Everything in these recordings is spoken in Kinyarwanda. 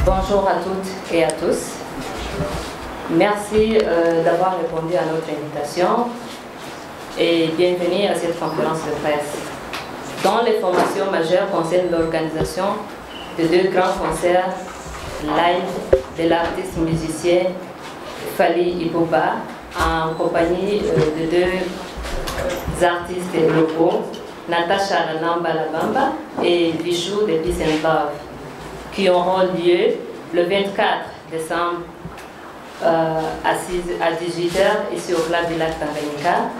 Bonjour à toutes et à tous. Merci d'avoir répondu à notre invitation et bienvenue à cette conférence de presse, dont les formations majeures concernent l'organisation de deux grands concerts live de l'artiste musicien Fally Ipupa en compagnie de deux artistes locaux, Natasha Namba et Vichou de Peace and Love, qui auront lieu le 24 décembre à 18h ici au Club du Lac Tanganyika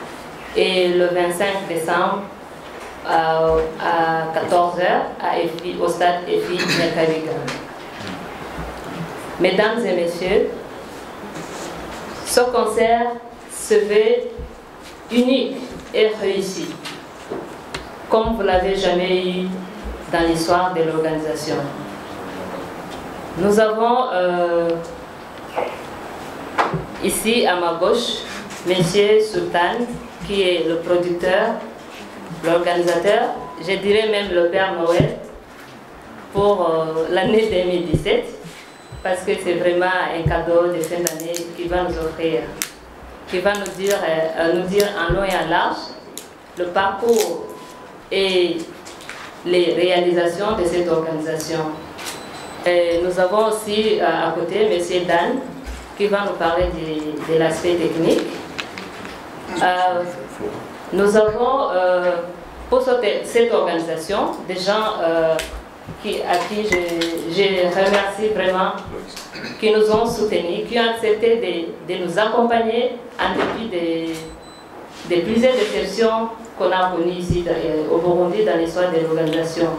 et le 25 décembre à 14h au stade EFI Nyakabiga. Mesdames et messieurs, ce concert se veut unique et réussi, comme vous ne l'avez jamais eu dans l'histoire de l'organisation. Nous avons ici à ma gauche M. Sultan, qui est le producteur, l'organisateur, je dirais même le Père Noël pour l'année 2017, parce que c'est vraiment un cadeau de fin d'année qu'il va nous offrir, qui va nous dire en long et en large le parcours et les réalisations de cette organisation. Et nous avons aussi à côté M. Dan, qui va nous parler de l'aspect technique. Nous avons pour cette organisation des gens à qui je remercie vraiment, qui nous ont soutenus, qui ont accepté de nous accompagner en dépit de plusieurs déceptions qu'on a connues ici au Burundi dans l'histoire de l'organisation.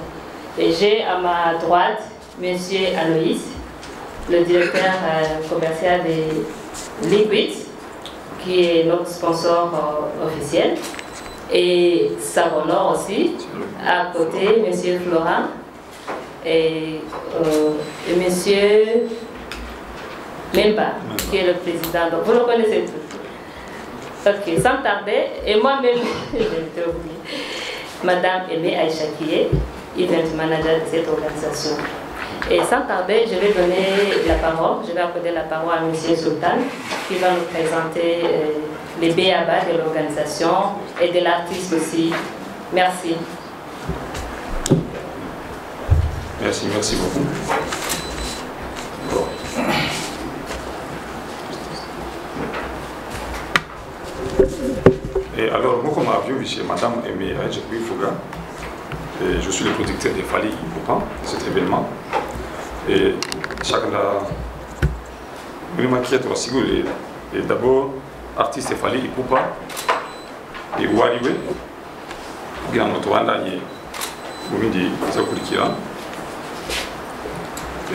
Et j'ai à ma droite M. Aloïs, le directeur commercial de Liquid, qui est notre sponsor officiel, et Savonor aussi, à côté, M. Florent, et M. Memba, qui est le président. Donc, vous le connaissez tous. Ok, sans tarder, et moi-même, je vais oublier, Madame Aimée Aïcha qui est event manager de cette organisation. Et sans tarder, je vais donner la parole, je vais accorder la parole à M. Sultan, qui va nous présenter les B.A.B.A. de l'organisation et de l'artiste aussi. Merci. Merci beaucoup. Et alors, moi, comme avion, chez Madame Aimée Adjekwi Fouga, je suis le producteur de Fally Ipupa, de cet événement. Et chacun et d'abord, artiste Fally Ipupa, et Wariwe, qui est en Rwanda,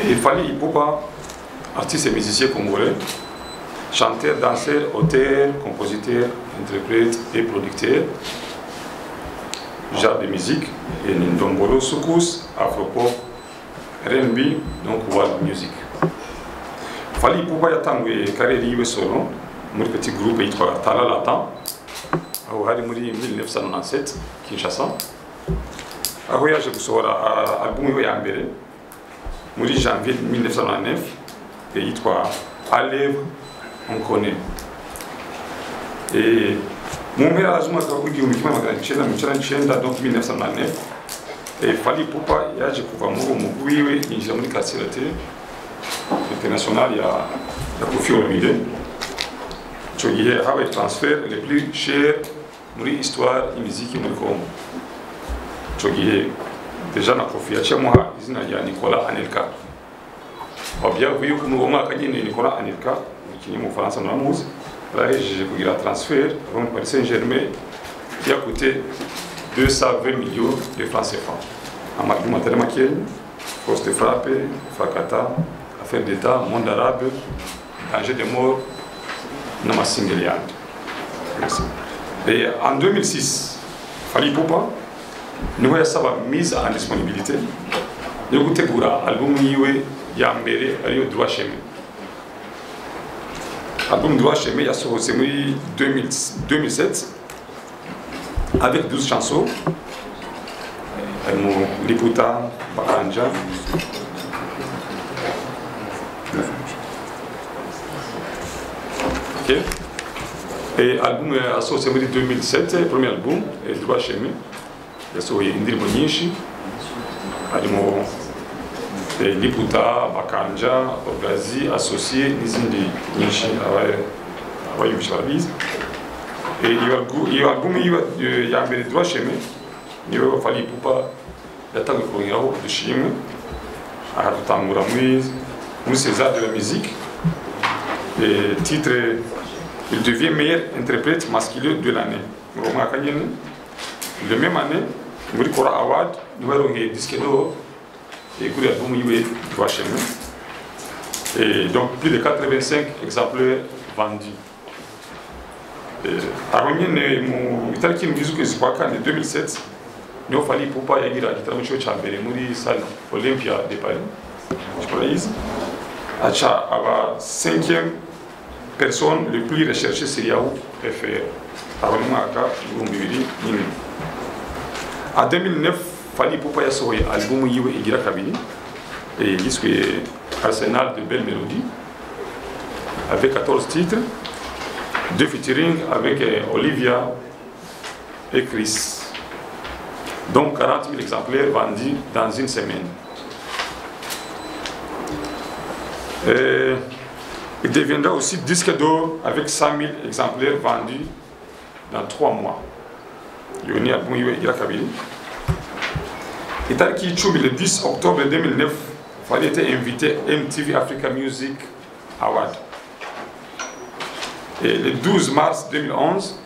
et Fally Ipupa, artiste et musicien congolais, chanteur, danseur, auteur, compositeur, interprète et producteur, genre de musique, et Ndombolo, Soukous, Afropop, R&B, donc world music. Fally Ipupa yatangwe carrière yiwe solo muri petit groupe yitwa Talalata aho hari muri 1997 Kinshasa, aho yaje gusohora album yiwe ya mbere muri janvier 1999 yitwa À lèvres on connaît. Et mon mpera az'umwaka w'igihumbi kimwe magana cyenda mirongo icyenda n'icyenda, donc 1999, et Fally Ipupa yaje kuva muri uwo mugwi wiwe yinjira muri Kasirate international ya Koffi Olomide. Icyo gihe habaye transfert les plus chers muri histoire y'imiziki muri Congo. Icyo gihe deja na Koffi yaciye amuha izina rya Nicolas Anelka. Byavuye ko muri uwo mwaka nyine Nicolas Anelka, umukinnyi mu Bufaransa muramuzi, yahejeje kugira transfert avant Paris Saint-Germain qui a coûté 220 millions de francs CFA. Amadou Matelemakien, Force de frappe, Fakata, Affaire d'État, Monde arabe, Danger de mort, Namasingelian. Et en 2006, Fally Ipupa, nous avons sa mise en disponibilité. Nous avons découvert l'album Yambere, Ario Droit Chemin. L'album Droit Chemin a sorti en 2007 avec 12 chansons. Liputa, Bakanja, Ok. Et album associé muri 2007 premier album Droit Chemin yasohoye indirimbo nyinshi harimo Liputa, Bakanja, Ogazi, Associé n'izindi nyinshi abayumvisha barabizi. Iyo album ya mbere Droit Chemin niwe Fally Ipupa yatangiye kongeraho udushimwe. Aha dutangura muri César de la musique. Titre il devient meilleur interprète masculin de l'année. Le même année, muri Kora Award, nous avons gagné disque d'or et pour l'album Droit Chemin. Et donc plus de 85 exemplaires vendus. Arongene mu itariki mbizuke zikwa kane 2007 niho Fally Ipupa yagira igitaramo cyo cya mbere muri salle Olympia de Paris. Acha aba 5e personne le plus recherchée sur Yahoo FR. Avant le mwaka 2000. En 2009, Fally Ipupa yasohoye album yiwe igira kabiri yiswe Arsenal de belles mélodies avec 14 titres, 2 featuring avec Olivia et Chris. Donc 40 000 exemplaires vendus dans une semaine. Il deviendra aussi disque d'or avec 100 000 exemplaires vendus dans 3 mois. Yoni album igira kabiri. Itariki icumi le 10 octobre 2009, Fally était invité MTV Africa Music Award. Et le 12 mars 2011,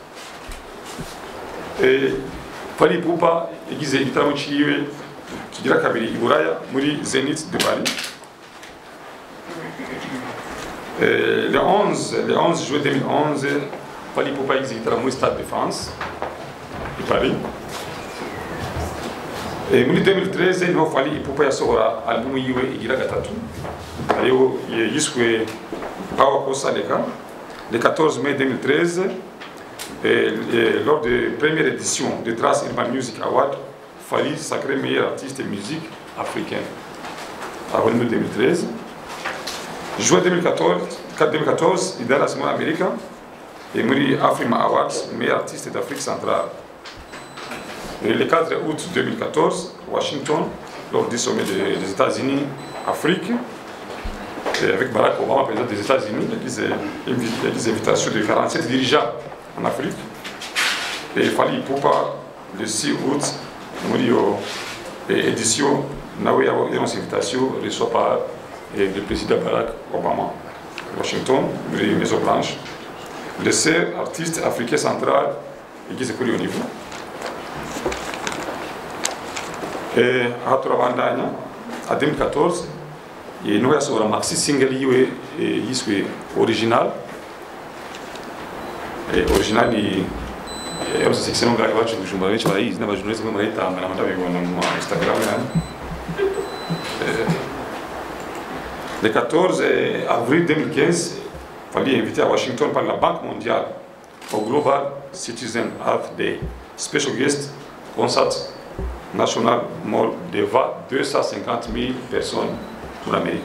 Fally Ipupa yagize igitaramo ciwe kigira kabiri i Buraya muri Zénith de Paris. Le 11 juillet 2011, Fally Ipupa yagize igitaramo muri Stade de France de Paris. Et muri 2013 niho Fally Ipupa yasohora album yiwe igira gatatu ariyo yiswe Power Kosaleka. Le 14 mai 2013, lors de la première édition de Trace Urban Music Award, Fally sacré meilleur artiste de musique africaine. En 2013. Juin 2014, il est dans la Simone America et Muri Afrima Awards, meilleur artiste d'Afrique centrale. Et le 4 août 2014, Washington, lors du sommet des États-Unis Afrique, et avec Barack Obama, président des États-Unis, il y a des invitations de 47 dirigeants en Afrique. Et Fally Ipupa, le 6 août, édition, il y a une invitation reçue par le président Barack Obama, Washington, les Maison Blanche. Le seul artiste africain central qui est connu au niveau. Et à Turabandanya, en 2014, il y a un maxi single original. Et original, il y a une section de la journaliste qui Instagram. Le 14 avril 2015, Fally est invité à Washington par la Banque mondiale au Global Citizen Earth Day. Special guest, concert national mall devant 250 000 personnes pour l'Amérique.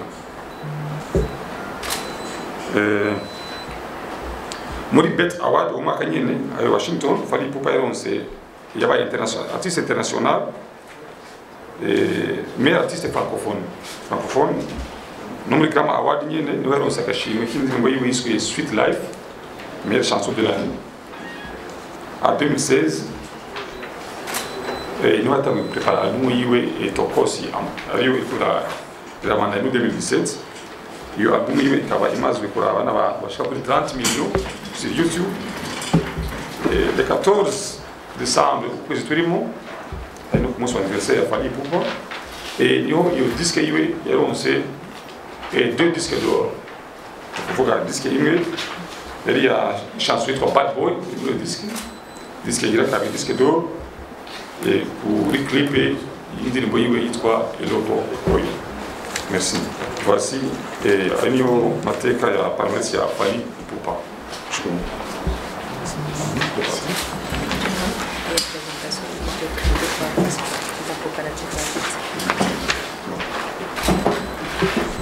Muri Bet Award au Makanyene à Washington, Fally Ipupa il y a un artiste international mais artiste francophone. Nous avons Award nous avons Sakashi, nous avons Sweet Life, meilleure chanson de l'année. En 2016, nous avons préparé l'album et Tokosi en Rio pour la 2017. Il y a un album qui a 30 millions sur YouTube. Le 14 décembre, nous commençons l'anniversaire à Fally Ipupa. Et il y a un disque qui a lancé et 2 disques d'or. Il faut regarder le disque il y a une chanson de Bad Boy, le disque il a un disque d'or. Et pour le clip, il dit que il y a et l'autre. Merci. Voici, et Anio Mateka ya Parmesi ya Fally Ipupa. Je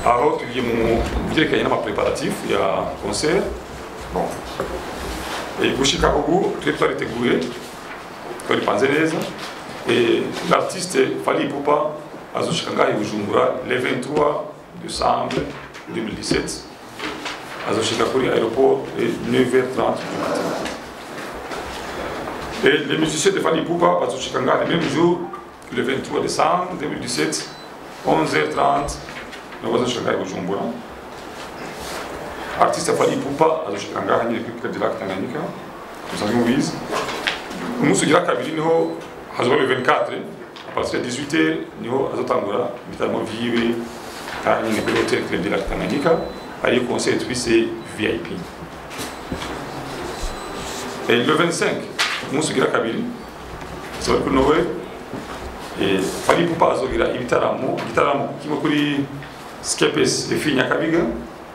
Alors qu'il y a un préparatif, il y a un concert. Bon. Et pour Chicago, le répertoire était goué, pour les Panzeraises. Et l'artiste Fally Ipupa a Chicago et Bujumbura le 23 décembre 2017. À Chicago, l'aéroport est 9h30 du matin. Et les musiciens de Fally Ipupa à Chicago le même jour, le 23 décembre 2017, 11h30. Nous avons Chicago et Bujumbura. Artiste Fally Ipupa à Chicago, il y a une république de lac Tanganyika. Nous avons Moïse. Nous avons Kabili, le 24, à partir de 18h, nous avons Tangura, notamment Vive, à une bibliothèque de lac Tanganyika. Et le concert c'est VIP. Et le 25, nous avons Kabili, c'est le Noël. Et Fally Ipupa a Itaramo, qui m'a dit Skepes et Fini Kabiga,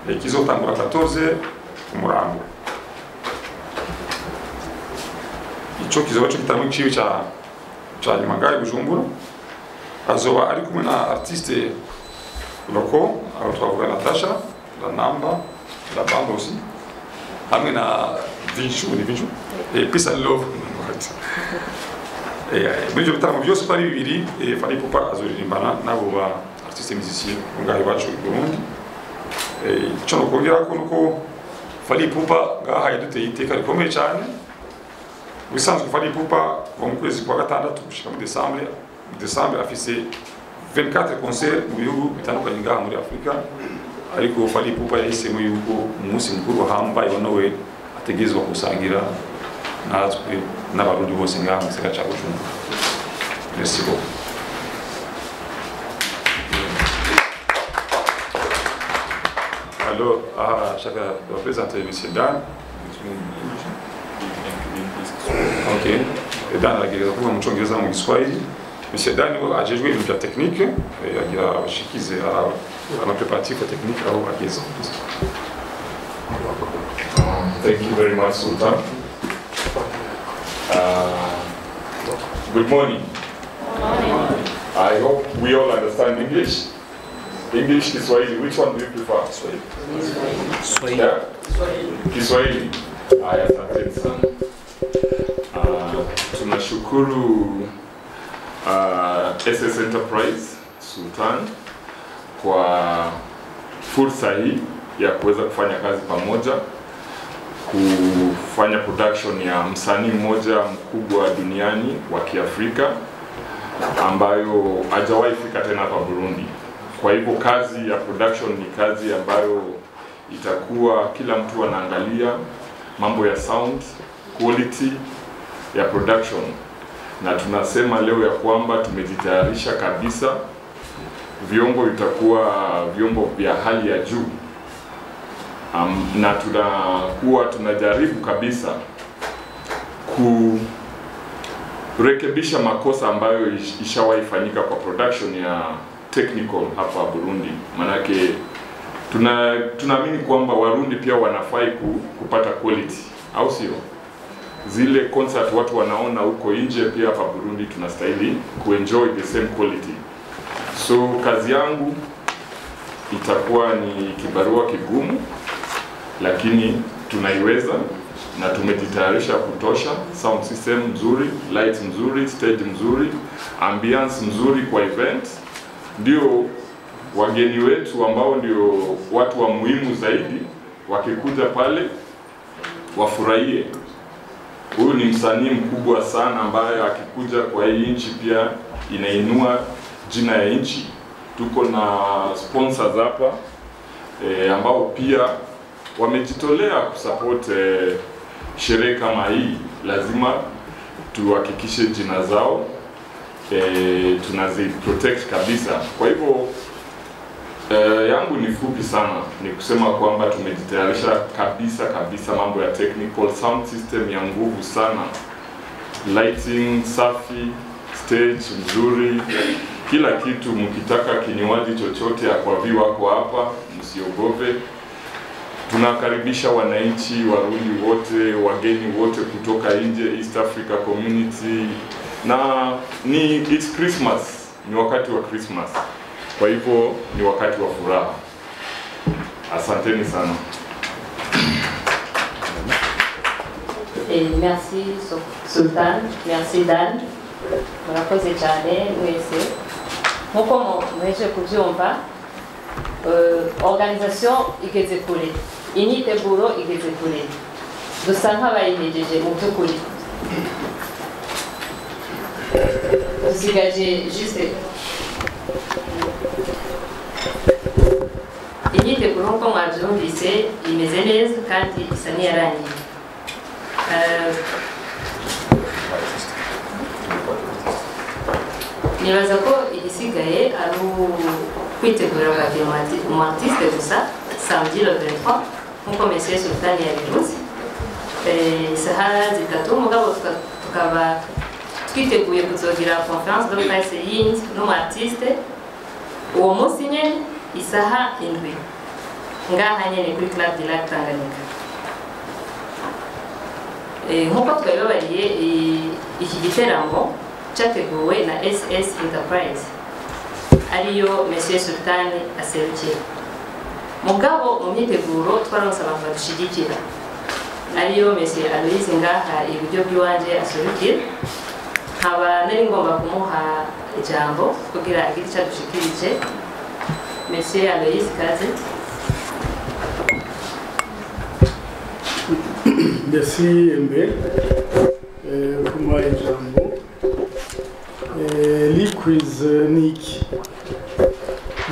et qui ont Tangura 14h, Murambo. Icho kizoba cyo gitaramo ciwe cha Nyamagabe Bujumbura azoba ari kumwe na artiste loko aho twavuga Natasha la Namba la banda aussi hamwe na Vinchu et Peace and Love et muri bitaramo byose pari bibiri et Fally Ipupa azoririmbana nabo ba artiste musicien ngaho bacu Burundi et cyo no kongera ko nuko Fally Ipupa ngaha yaduteye iteka rikomeye cyane. Bisanzwe Fally Ipupa mu kwezi kwa gatandatu gushika mu December afise 24 concerts mu bihugu bitandukanye ngaha muri Afrika, ariko Fally Ipupa yahisemo yuko umunsi mukuru wahambaye nawe ategezwa kusangira natwe n'abarundi bose ngaha mu gisagara ca Bujumbura. Merci beaucoup. Alors, je vais présenter M. Dan. Ok. Dan anageza kuvuga mu Cyongereza mu Giswahili. M. Dan ajejwe ibintu bya technique, agira abashikize amapreparatif technique aho ageza. Thank you very much, Sultan. Good morning. I hope we all understand English. English, Kiswahili, which one do you prefer? Kiswahili. Yeah? Kiswahili. Aya, asante sana. Tunashukuru SS Enterprise Sultan kwa fursa hii ya kuweza kufanya kazi pamoja, kufanya production ya msanii mmoja mkubwa duniani wa Kiafrika ambayo hajawahi fika tena hapa Burundi. Kwa hivyo kazi ya production ni kazi ambayo itakuwa kila mtu anaangalia mambo ya sound quality ya production, na tunasema leo ya kwamba tumejitayarisha kabisa. Vyombo vitakuwa vyombo vya hali ya juu, na tunajaribu kabisa kurekebisha makosa ambayo ishawahi fanyika kwa production ya technical hapa Burundi. Manake tunaamini kwamba Warundi pia wanafai kupata quality, au sio? Zile concert watu wanaona huko nje, pia hapa Burundi tunastahili kuenjoy the same quality. So kazi yangu itakuwa ni kibarua kigumu, lakini tunaiweza na tumejitayarisha kutosha. Sound system mzuri, light mzuri, stage mzuri, ambience mzuri kwa event. Ndio wageni wetu ambao ndio watu wa muhimu zaidi, wakikuja pale wafurahie. Huyu ni msanii mkubwa sana ambaye akikuja kwa hii nchi pia inainua jina ya nchi. Tuko na sponsors hapa ambao pia wamejitolea kusupport sherehe kama hii. Lazima tuhakikishe jina zao tunazi protect kabisa. Kwa hivyo yangu ni fupi sana, ni kusema kwamba tumejitayarisha kabisa mambo ya technical, sound system ya nguvu sana, lighting safi, stage nzuri, kila kitu. Mkitaka kinywaji chochote Aquavit wako hapa, msiogope. Tunakaribisha wananchi Warundi wote, wageni wote kutoka nje, East Africa community, na it's Christmas, ni wakati wa Christmas. Kwa hivyo ni wakati wa furaha. Asanteni sana. Et merci Sultan, merci Dan. Murakoze cyane mwese. Nkuko mweje kubyumva, organisation igeze kure, imyiteguro igeze kure. Dusa nk'abayihejeje mu by'ukuri. Dusigaje juste imyiteguro nkuko mwabyumvise imeze neza kandi isa n'iyarangiye. Nibaza ko igisigaye ari kwitegura kwakira umu-artiste gusa samedi le 23 nkuko Monsieur Sultan yabivuze. Isaha zitatu mugabo tukaba twiteguye kuzogira conference de presse yindi n'umu-artiste uwo munsi nyene isaha 7 ngaha nyene kuri Club du Lac Tanganyika. Nkuko twabibabariye iki giteramo cyateguwe na SS Enterprise ariyo Monsieur Sultan aserukiye. Mugabo mu myiteguro twaronse abantu badushigikira ariyo Monsieur Aloise ngaha iburyo bw'iwanje aserukira. Nkaba nari ngomba kumuha ijambo kugira agire icyo adushikirije. Monsieur Aloise kaze. Merci Mbe kumuha ijambo. Liquids niki?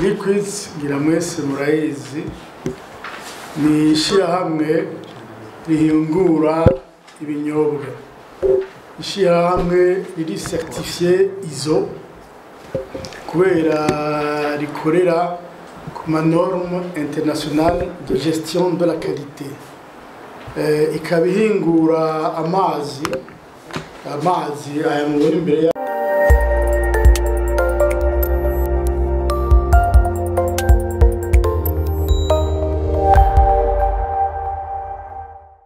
Liquids ngira mwese murayizi ni ishyirahamwe rihingura ibinyobwa. Ishyirahamwe riri certifié ISO kubera rikorera ku manorme internationale de gestion de la qualité. Ikabihingura amazi aya mubona imbere